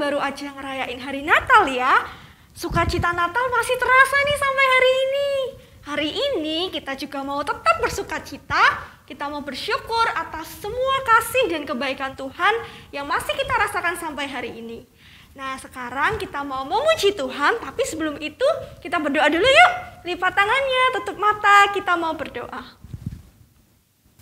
baru aja ngerayain hari Natal ya. Sukacita Natal masih terasa nih sampai hari ini. Hari ini kita juga mau tetap bersukacita. Kita mau bersyukur atas semua kasih dan kebaikan Tuhan yang masih kita rasakan sampai hari ini. Nah, sekarang kita mau memuji Tuhan, tapi sebelum itu kita berdoa dulu yuk. Lipat tangannya, tutup mata, kita mau berdoa.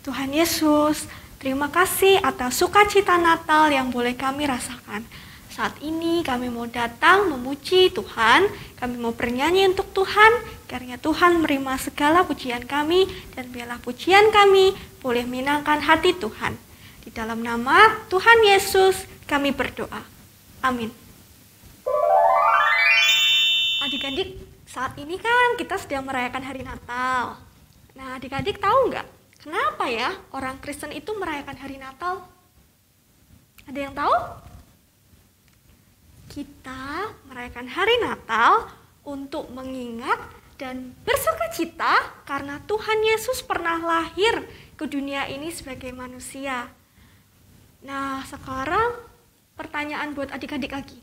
Tuhan Yesus, terima kasih atas sukacita Natal yang boleh kami rasakan. Saat ini kami mau datang memuji Tuhan, kami mau bernyanyi untuk Tuhan, karena Tuhan menerima segala pujian kami, dan biarlah pujian kami boleh menyenangkan hati Tuhan. Di dalam nama Tuhan Yesus kami berdoa. Amin. Adik-adik, saat ini kan kita sedang merayakan hari Natal. Nah, adik-adik tahu nggak, kenapa ya orang Kristen itu merayakan hari Natal? Ada yang tahu? Kita merayakan hari Natal untuk mengingat dan bersukacita karena Tuhan Yesus pernah lahir ke dunia ini sebagai manusia. Nah, sekarang pertanyaan buat adik-adik lagi.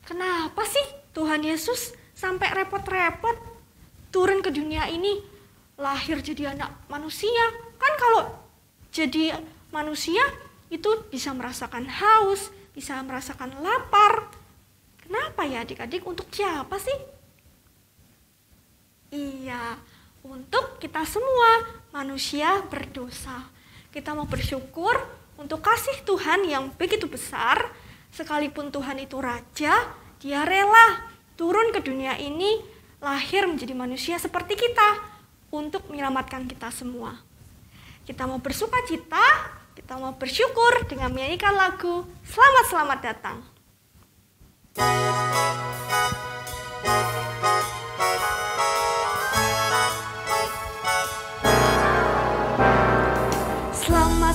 Kenapa sih Tuhan Yesus sampai repot-repot turun ke dunia ini, lahir jadi anak manusia? Kan kalau jadi manusia itu bisa merasakan haus, bisa merasakan lapar. Kenapa ya adik-adik? Untuk siapa sih? Iya, untuk kita semua manusia berdosa. Kita mau bersyukur untuk kasih Tuhan yang begitu besar. Sekalipun Tuhan itu raja, dia rela turun ke dunia ini, lahir menjadi manusia seperti kita untuk menyelamatkan kita semua. Kita mau bersukacita, kita mau bersyukur dengan menyanyikan lagu Selamat Datang.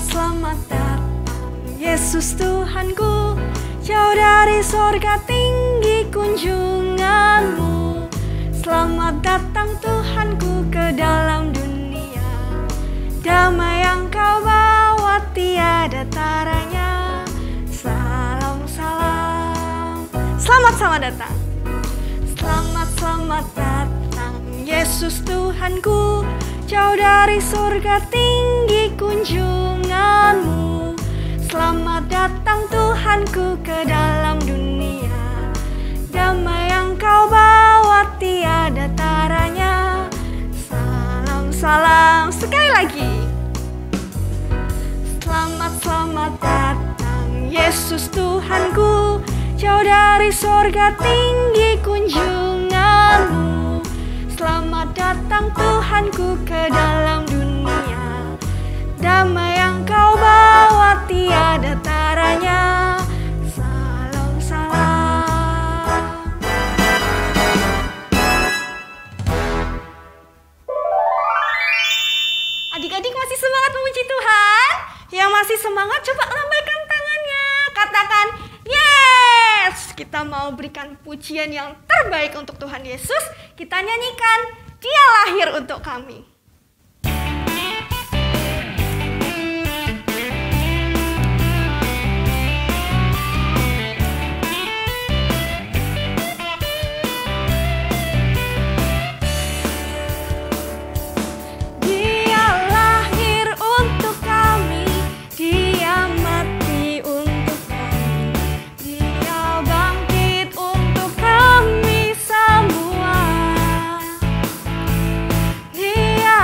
Selamat datang Yesus Tuhanku, jauh dari sorga tinggi kunjunganmu. Selamat datang Tuhanku ke dalam dunia, damai yang kau bawa tiada taranya. Salam, salam, selamat datang. Selamat datang Yesus Tuhanku, jauh dari surga tinggi kunjunganmu. Selamat datang Tuhanku ke dalam dunia, damai yang kau bawa tiada taranya. Salam, salam, sekali lagi. Selamat datang Yesus Tuhanku, jauh dari sorga tinggi kunjunganmu. Selamat datang Tuhanku ke dalam dunia, damai yang kau bawa tiada taranya. Salam, salam. Adik-adik masih semangat memuji Tuhan? Yang masih semangat coba lambaikan tangannya. Katakan, yes! Kita mau berikan pujian yang terbaik untuk Tuhan Yesus. Kita nyanyikan, Dia lahir untuk kami. Dia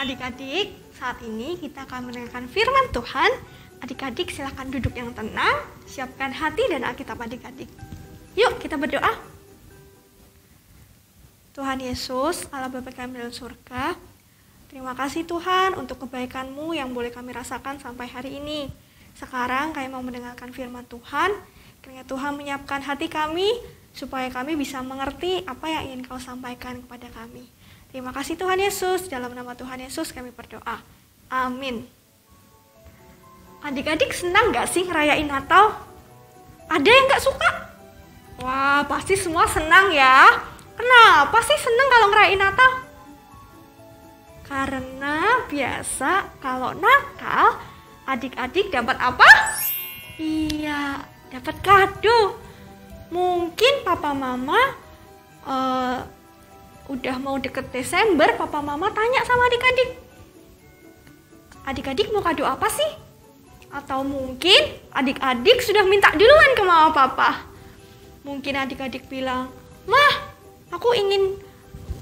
Adik-adik, saat ini kita akan mendengarkan firman Tuhan. Adik-adik silakan duduk yang tenang, siapkan hati dan Alkitab adik-adik. Yuk kita berdoa. Tuhan Yesus, Allah Bapa kami dalam surga, terima kasih Tuhan untuk kebaikan-Mu yang boleh kami rasakan sampai hari ini. Sekarang kami mau mendengarkan firman Tuhan, kiranya Tuhan menyiapkan hati kami, supaya kami bisa mengerti apa yang ingin Kau sampaikan kepada kami. Terima kasih Tuhan Yesus, dalam nama Tuhan Yesus kami berdoa. Amin. Adik-adik senang gak sih ngerayain Natal? Ada yang gak suka? Wah, pasti semua senang ya. Kenapa sih senang kalau ngerayain Natal? Karena biasa kalau Natal, adik-adik dapat apa? Iya, dapat kado. Mungkin papa mama udah mau deket Desember, papa mama tanya sama adik-adik, adik-adik mau kado apa sih? Atau mungkin adik-adik sudah minta duluan ke mama papa. Mungkin adik-adik bilang, "Mah, aku ingin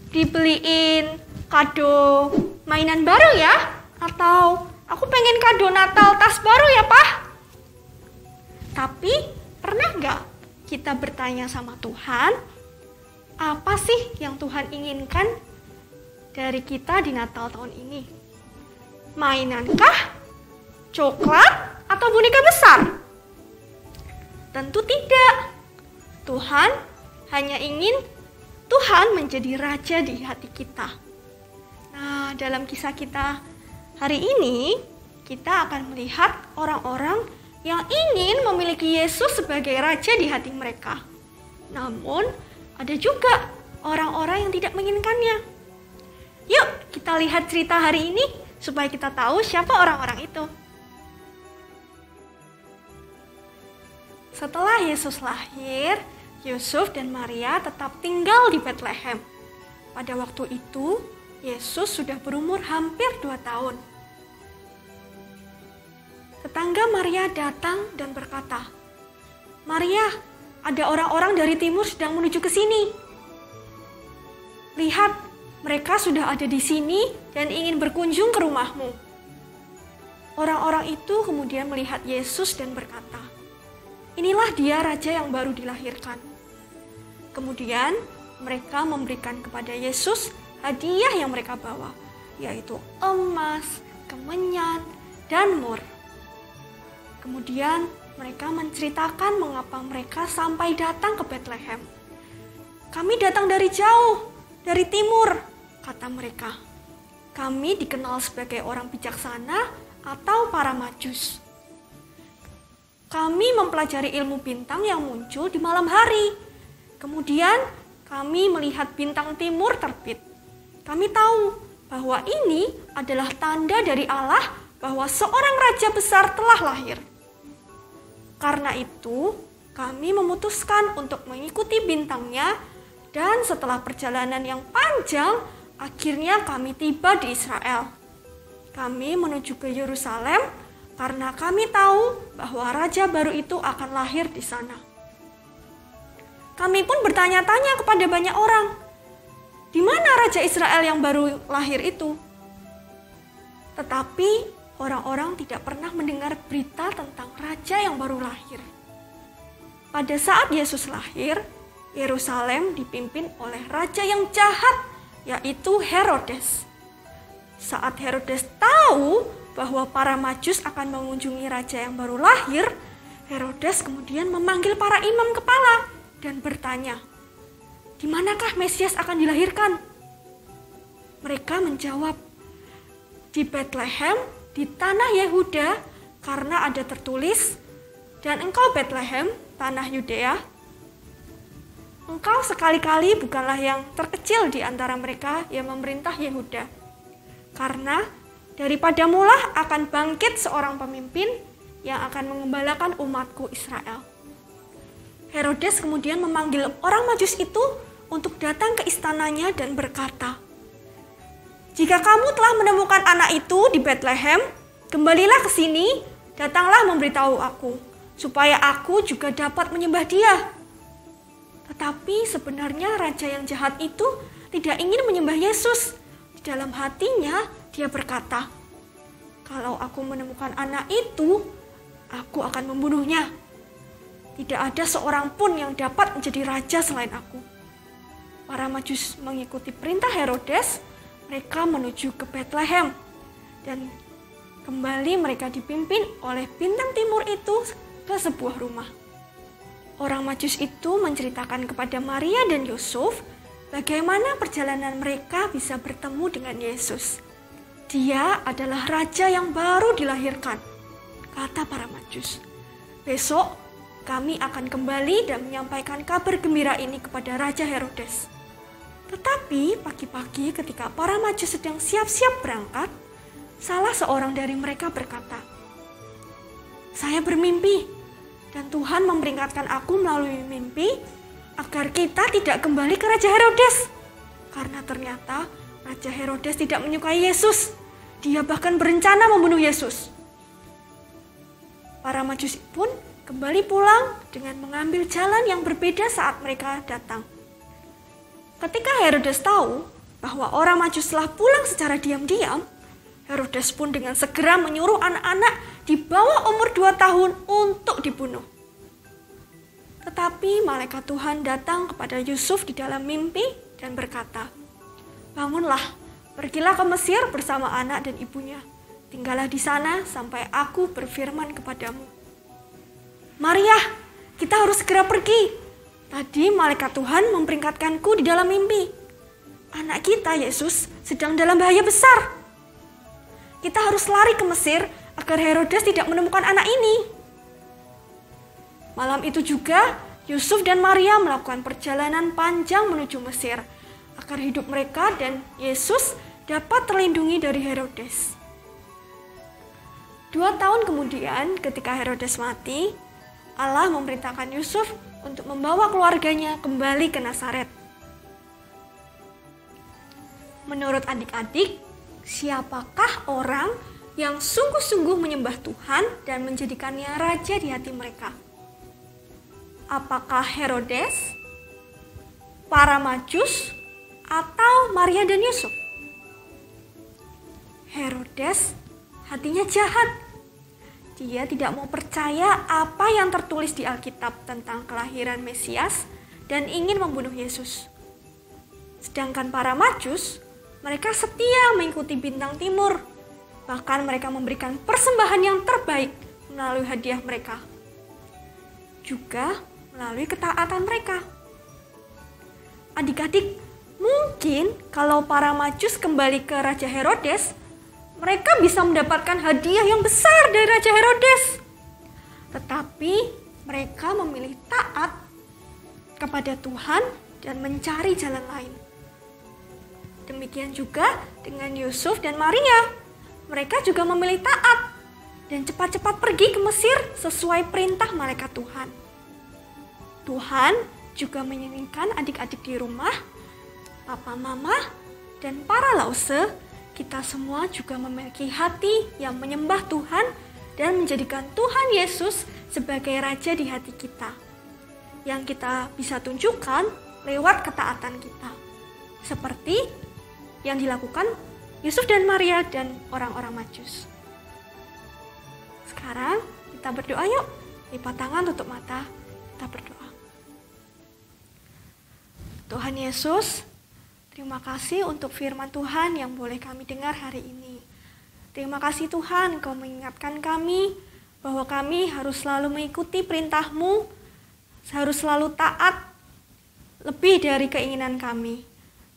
dibeliin kado mainan baru ya." Atau, "Aku pengen kado Natal tas baru ya, Pak." Tapi pernah nggak kita bertanya sama Tuhan, apa sih yang Tuhan inginkan dari kita di Natal tahun ini? Mainankah? Coklat? Atau boneka besar? Tentu tidak. Tuhan hanya ingin Tuhan menjadi raja di hati kita. Nah, dalam kisah kita hari ini, kita akan melihat orang-orang yang ingin memiliki Yesus sebagai raja di hati mereka. Namun, ada juga orang-orang yang tidak menginginkannya. Yuk, kita lihat cerita hari ini supaya kita tahu siapa orang-orang itu. Setelah Yesus lahir, Yusuf dan Maria tetap tinggal di Betlehem. Pada waktu itu, Yesus sudah berumur hampir 2 tahun. Tetangga Maria datang dan berkata, "Maria, ada orang-orang dari timur sedang menuju ke sini. Lihat, mereka sudah ada di sini dan ingin berkunjung ke rumahmu." Orang-orang itu kemudian melihat Yesus dan berkata, "Inilah dia raja yang baru dilahirkan." Kemudian mereka memberikan kepada Yesus hadiah yang mereka bawa, yaitu emas, kemenyan, dan mur. Kemudian mereka menceritakan mengapa mereka sampai datang ke Betlehem. "Kami datang dari jauh, dari timur," kata mereka. "Kami dikenal sebagai orang bijaksana atau para majus. Kami mempelajari ilmu bintang yang muncul di malam hari. Kemudian kami melihat bintang timur terbit. Kami tahu bahwa ini adalah tanda dari Allah bahwa seorang raja besar telah lahir. Karena itu, kami memutuskan untuk mengikuti bintangnya, dan setelah perjalanan yang panjang, akhirnya kami tiba di Israel. Kami menuju ke Yerusalem karena kami tahu bahwa raja baru itu akan lahir di sana." Kami pun bertanya-tanya kepada banyak orang, "Di mana raja Israel yang baru lahir itu?" Tetapi orang-orang tidak pernah mendengar berita tentang raja yang baru lahir. Pada saat Yesus lahir, Yerusalem dipimpin oleh raja yang jahat, yaitu Herodes. Saat Herodes tahu bahwa para majus akan mengunjungi raja yang baru lahir, Herodes kemudian memanggil para imam kepala dan bertanya, "Di manakah Mesias akan dilahirkan?" Mereka menjawab, "Di Betlehem, di tanah Yehuda, karena ada tertulis, 'Dan engkau Betlehem, tanah Yudea, engkau sekali-kali bukanlah yang terkecil di antara mereka yang memerintah Yehuda. Karena daripada mula akan bangkit seorang pemimpin yang akan mengembalakan umatku Israel.'" Herodes kemudian memanggil orang majus itu untuk datang ke istananya dan berkata, "Jika kamu telah menemukan anak itu di Betlehem, kembalilah ke sini, datanglah memberitahu aku, supaya aku juga dapat menyembah dia." Tetapi sebenarnya raja yang jahat itu tidak ingin menyembah Yesus. Di dalam hatinya, Dia berkata, "Kalau aku menemukan anak itu, aku akan membunuhnya. Tidak ada seorang pun yang dapat menjadi raja selain aku." Para Majus mengikuti perintah Herodes. Mereka menuju ke Bethlehem. Dan kembali mereka dipimpin oleh bintang timur itu ke sebuah rumah. Orang Majus itu menceritakan kepada Maria dan Yusuf bagaimana perjalanan mereka bisa bertemu dengan Yesus. Dia adalah raja yang baru dilahirkan, kata para Majus. Besok kami akan kembali dan menyampaikan kabar gembira ini kepada Raja Herodes. Tetapi pagi-pagi ketika para Majus sedang siap-siap berangkat, salah seorang dari mereka berkata, "Saya bermimpi dan Tuhan memperingatkan aku melalui mimpi agar kita tidak kembali ke Raja Herodes. Karena ternyata Raja Herodes tidak menyukai Yesus. Dia bahkan berencana membunuh Yesus." Para Majus pun kembali pulang dengan mengambil jalan yang berbeda saat mereka datang. Ketika Herodes tahu bahwa orang Majus telah pulang secara diam-diam, Herodes pun dengan segera menyuruh anak-anak di bawah umur 2 tahun untuk dibunuh. Tetapi malaikat Tuhan datang kepada Yusuf di dalam mimpi dan berkata, "Bangunlah, pergilah ke Mesir bersama anak dan ibunya. Tinggallah di sana sampai aku berfirman kepadamu." "Maria, kita harus segera pergi. Tadi malaikat Tuhan memperingatkanku di dalam mimpi. Anak kita, Yesus, sedang dalam bahaya besar. Kita harus lari ke Mesir agar Herodes tidak menemukan anak ini." Malam itu juga, Yusuf dan Maria melakukan perjalanan panjang menuju Mesir agar hidup mereka dan Yesus dapat terlindungi dari Herodes. 2 tahun kemudian, ketika Herodes mati, Allah memerintahkan Yusuf untuk membawa keluarganya kembali ke Nazaret. Menurut adik-adik, siapakah orang yang sungguh-sungguh menyembah Tuhan dan menjadikannya raja di hati mereka? Apakah Herodes, para Majus, atau Maria dan Yusuf? Herodes hatinya jahat. Dia tidak mau percaya apa yang tertulis di Alkitab tentang kelahiran Mesias dan ingin membunuh Yesus. Sedangkan para Majus, mereka setia mengikuti bintang timur. Bahkan mereka memberikan persembahan yang terbaik melalui hadiah mereka. Juga melalui ketaatan mereka. Adik-adik, mungkin kalau para Majus kembali ke Raja Herodes, mereka bisa mendapatkan hadiah yang besar dari Raja Herodes. Tetapi mereka memilih taat kepada Tuhan dan mencari jalan lain. Demikian juga dengan Yusuf dan Maria. Mereka juga memilih taat dan cepat-cepat pergi ke Mesir sesuai perintah malaikat Tuhan. Tuhan juga menginginkan adik-adik di rumah, papa mama, dan para lause, kita semua juga memiliki hati yang menyembah Tuhan dan menjadikan Tuhan Yesus sebagai Raja di hati kita. Yang kita bisa tunjukkan lewat ketaatan kita. Seperti yang dilakukan Yusuf dan Maria dan orang-orang Majus. Sekarang kita berdoa yuk. Lipat tangan, tutup mata, kita berdoa. Tuhan Yesus, terima kasih untuk firman Tuhan yang boleh kami dengar hari ini. Terima kasih Tuhan, Kau mengingatkan kami bahwa kami harus selalu mengikuti perintah-Mu, harus selalu taat lebih dari keinginan kami.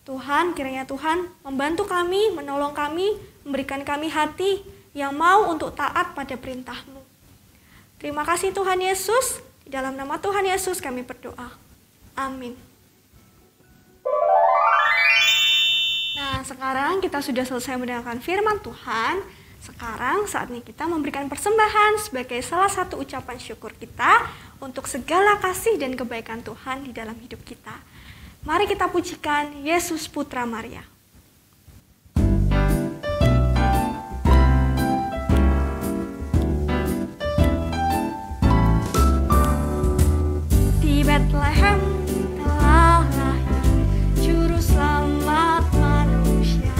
Tuhan, kiranya Tuhan membantu kami, menolong kami, memberikan kami hati yang mau untuk taat pada perintah-Mu. Terima kasih Tuhan Yesus, di dalam nama Tuhan Yesus kami berdoa. Amin. Nah, sekarang kita sudah selesai mendengarkan firman Tuhan. Sekarang saatnya kita memberikan persembahan sebagai salah satu ucapan syukur kita untuk segala kasih dan kebaikan Tuhan di dalam hidup kita. Mari kita pujikan Yesus Putra Maria. Di Bethlehem telah lahir Juru Selamat manusia.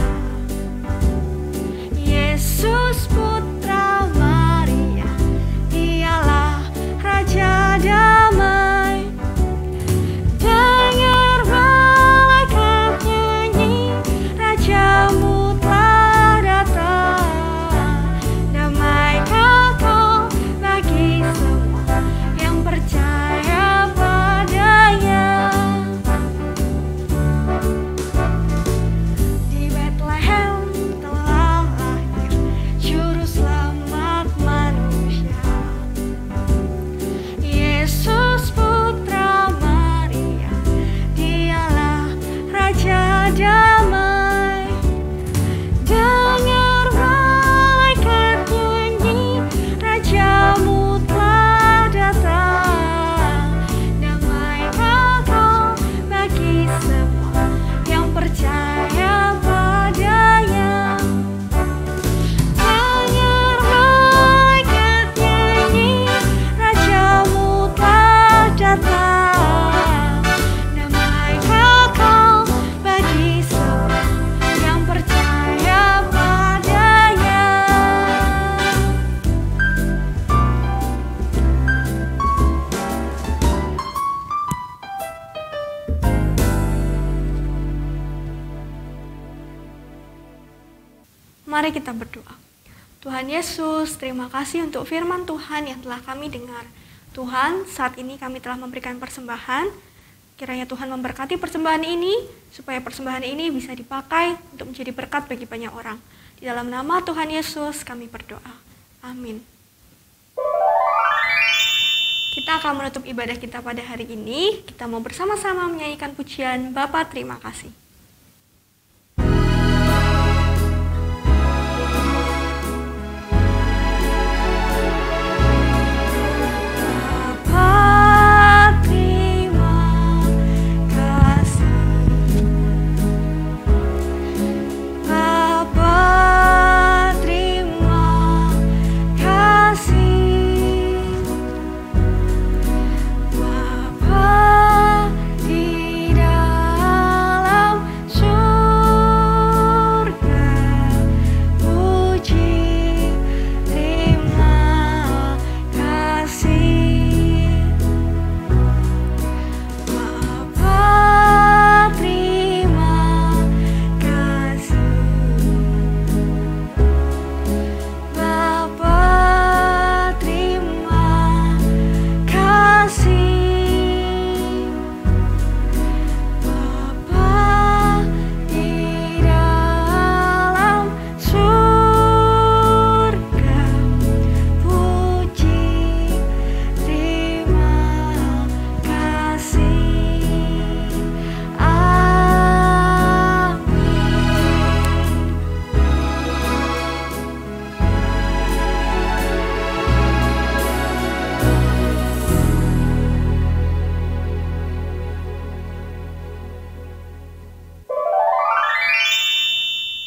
damai. Dengar malaikat nyanyi, Rajamu telah datang. Damai kekal bagi semua yang percaya padanya. Dengar malaikat nyanyi, Rajamu telah datang. Damai kekal bagi semua yang percaya padanya. Mari kita berdoa. Tuhan Yesus, terima kasih untuk firman Tuhan yang telah kami dengar. Tuhan, saat ini kami telah memberikan persembahan. Kiranya Tuhan memberkati persembahan ini, supaya persembahan ini bisa dipakai untuk menjadi berkat bagi banyak orang. Di dalam nama Tuhan Yesus kami berdoa. Amin. Kita akan menutup ibadah kita pada hari ini. Kita mau bersama-sama menyanyikan pujian Bapa Terima Kasih. Bapa terima kasih. Bapa terima kasih. Bapa di dalam surga, puji terima kasih. Bapa terima kasih. Bapa terima kasih. Bapa di dalam surga, puji terima kasih.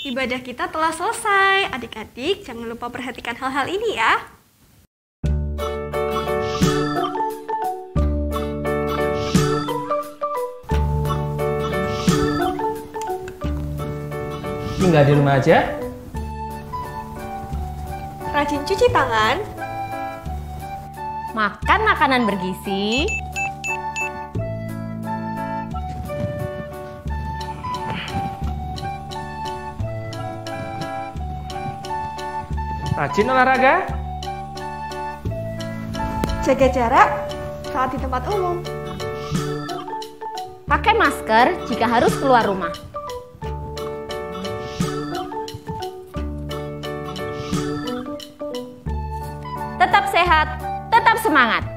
Ibadah kita telah selesai. Adik-adik, jangan lupa perhatikan hal-hal ini ya. Tinggal di rumah aja. Rajin cuci tangan. Makan makanan bergizi. Rajin olahraga. Jaga jarak saat di tempat umum. Pakai masker jika harus keluar rumah. Tetap sehat, tetap semangat.